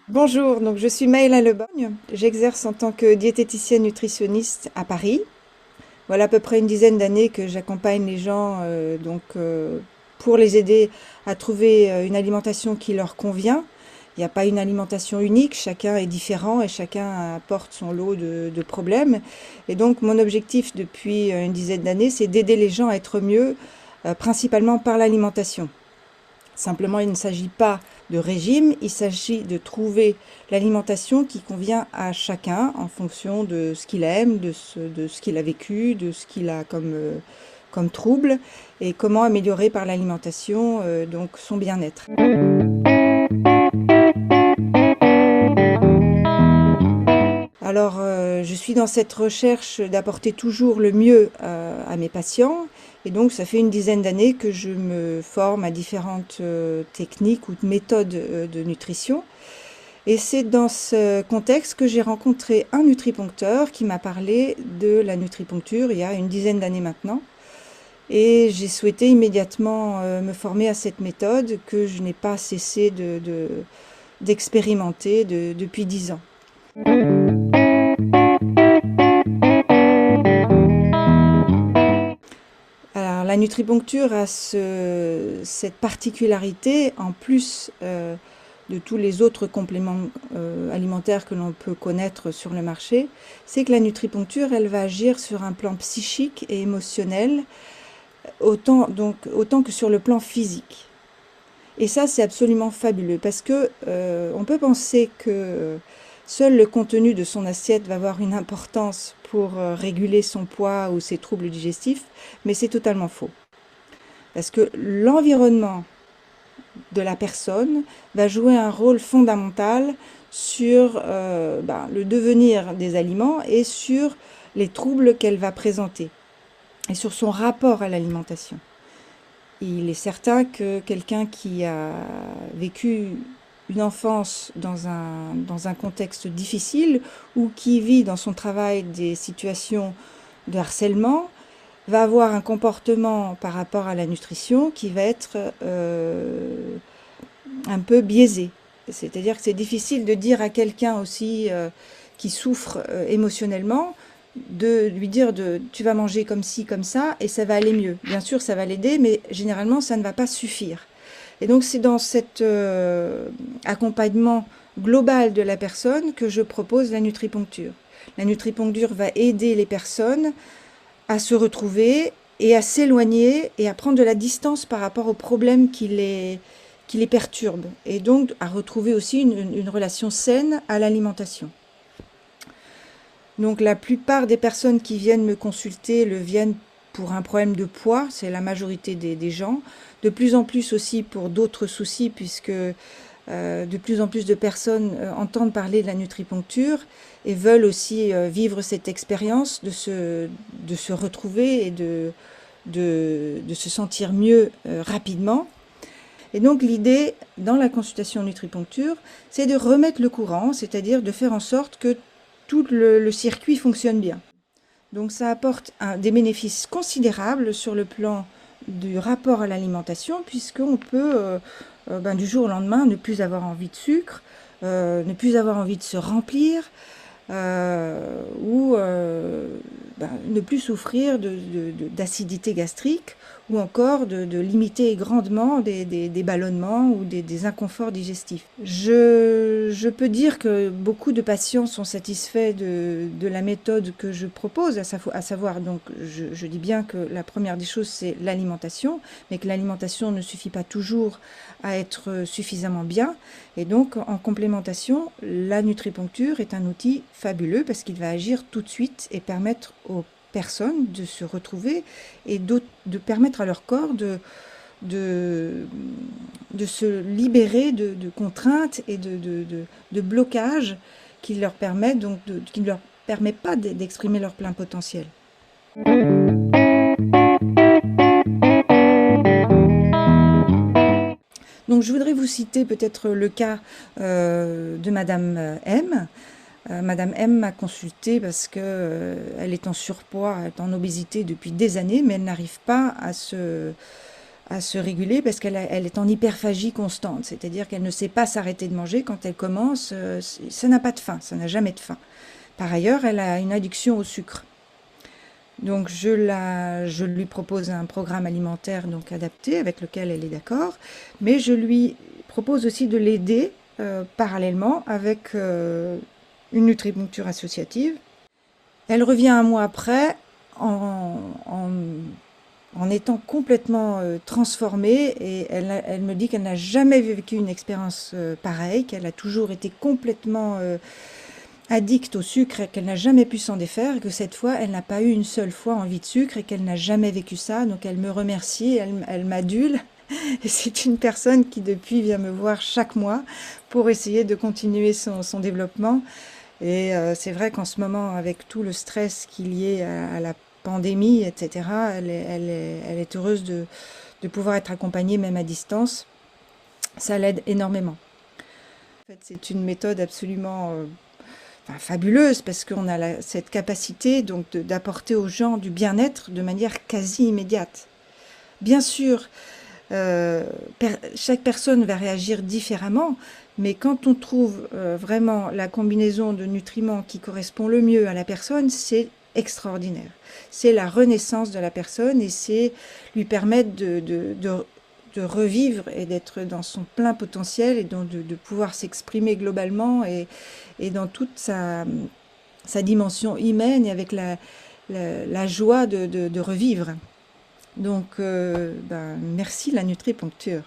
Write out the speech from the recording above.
Bonjour, donc je suis Maëla Lebogne. J'exerce en tant que diététicienne nutritionniste à Paris. Voilà à peu près une dizaine d'années que j'accompagne les gens pour les aider à trouver une alimentation qui leur convient. Il n'y a pas une alimentation unique, chacun est différent et chacun apporte son lot de problèmes. Et donc mon objectif depuis une dizaine d'années, c'est d'aider les gens à être mieux, principalement par l'alimentation. Simplement, il ne s'agit pas de régime, il s'agit de trouver l'alimentation qui convient à chacun en fonction de ce qu'il aime, de ce qu'il a vécu, de ce qu'il a comme trouble et comment améliorer par l'alimentation donc son bien-être. Alors, je suis dans cette recherche d'apporter toujours le mieux à mes patients. Et donc, ça fait une dizaine d'années que je me forme à différentes techniques ou méthodes de nutrition. Et c'est dans ce contexte que j'ai rencontré un nutriponcteur qui m'a parlé de la nutriponcture il y a une dizaine d'années maintenant. Et j'ai souhaité immédiatement me former à cette méthode que je n'ai pas cessé d'expérimenter depuis 10 ans. Alors, la nutriponcture a cette particularité, en plus de tous les autres compléments alimentaires que l'on peut connaître sur le marché, c'est que la nutriponcture, elle va agir sur un plan psychique et émotionnel, autant que sur le plan physique. Et ça, c'est absolument fabuleux, parce que on peut penser que seul le contenu de son assiette va avoir une importance pour réguler son poids ou ses troubles digestifs, mais c'est totalement faux. Parce que l'environnement de la personne va jouer un rôle fondamental sur le devenir des aliments et sur les troubles qu'elle va présenter et sur son rapport à l'alimentation. Il est certain que quelqu'un qui a vécu une enfance dans un contexte difficile ou qui vit dans son travail des situations de harcèlement va avoir un comportement par rapport à la nutrition qui va être un peu biaisé. C'est-à-dire que c'est difficile de dire à quelqu'un aussi qui souffre émotionnellement de lui dire tu vas manger comme ci, comme ça, et ça va aller mieux. Bien sûr, ça va l'aider, mais généralement, ça ne va pas suffire. Et donc, c'est dans cet accompagnement global de la personne que je propose la nutriponcture. La nutriponcture va aider les personnes à se retrouver et à s'éloigner et à prendre de la distance par rapport aux problèmes qui les perturbent, et donc à retrouver aussi une relation saine à l'alimentation. Donc la plupart des personnes qui viennent me consulter le viennent pour un problème de poids, c'est la majorité des gens. De plus en plus aussi pour d'autres soucis, puisque de plus en plus de personnes entendent parler de la nutriponcture et veulent aussi vivre cette expérience de se retrouver et de se sentir mieux rapidement. Et donc l'idée dans la consultation nutriponcture, c'est de remettre le courant, c'est-à-dire de faire en sorte que tout le circuit fonctionne bien. Donc ça apporte des bénéfices considérables sur le plan du rapport à l'alimentation, puisqu'on peut du jour au lendemain ne plus avoir envie de sucre, ne plus avoir envie de se remplir, ou ne plus souffrir d'acidité gastrique, ou encore de limiter grandement des ballonnements ou des inconforts digestifs. Je peux dire que beaucoup de patients sont satisfaits de la méthode que je propose, à savoir, donc je dis bien que la première des choses c'est l'alimentation, mais que l'alimentation ne suffit pas toujours à être suffisamment bien, et donc en complémentation, la nutriponcture est un outil fabuleux parce qu'il va agir tout de suite et permettre aux personnes de se retrouver et de permettre à leur corps de se libérer de contraintes et de blocages qui leur permettent qui ne leur permet pas d'exprimer leur plein potentiel. Donc je voudrais vous citer peut-être le cas de Madame M. Madame M m'a consultée parce que elle est en surpoids, elle est en obésité depuis des années, mais elle n'arrive pas à se réguler parce elle est en hyperphagie constante, c'est-à-dire qu'elle ne sait pas s'arrêter de manger. Quand elle commence, ça n'a pas de fin, ça n'a jamais de fin. Par ailleurs, elle a une addiction au sucre. Donc je lui propose un programme alimentaire donc adapté avec lequel elle est d'accord, mais je lui propose aussi de l'aider parallèlement avec une nutripuncture associative. Elle revient un mois après en, en, en étant complètement transformée, et elle me dit qu'elle n'a jamais vécu une expérience pareille, qu'elle a toujours été complètement addicte au sucre et qu'elle n'a jamais pu s'en défaire, et que cette fois, elle n'a pas eu une seule fois envie de sucre et qu'elle n'a jamais vécu ça. Donc elle me remercie, elle m'adule. Et c'est une personne qui depuis vient me voir chaque mois pour essayer de continuer son développement. Et c'est vrai qu'en ce moment, avec tout le stress qu'il y a à la pandémie, etc., elle est heureuse de pouvoir être accompagnée même à distance. Ça l'aide énormément. En fait, c'est une méthode absolument fabuleuse parce qu'on a cette capacité donc d'apporter aux gens du bien-être de manière quasi immédiate. Bien sûr, chaque personne va réagir différemment, mais quand on trouve vraiment la combinaison de nutriments qui correspond le mieux à la personne, c'est extraordinaire. C'est la renaissance de la personne et c'est lui permettre de revivre et d'être dans son plein potentiel et donc de pouvoir s'exprimer globalement et dans toute sa dimension humaine et avec la joie de revivre. Donc, merci la nutripuncture.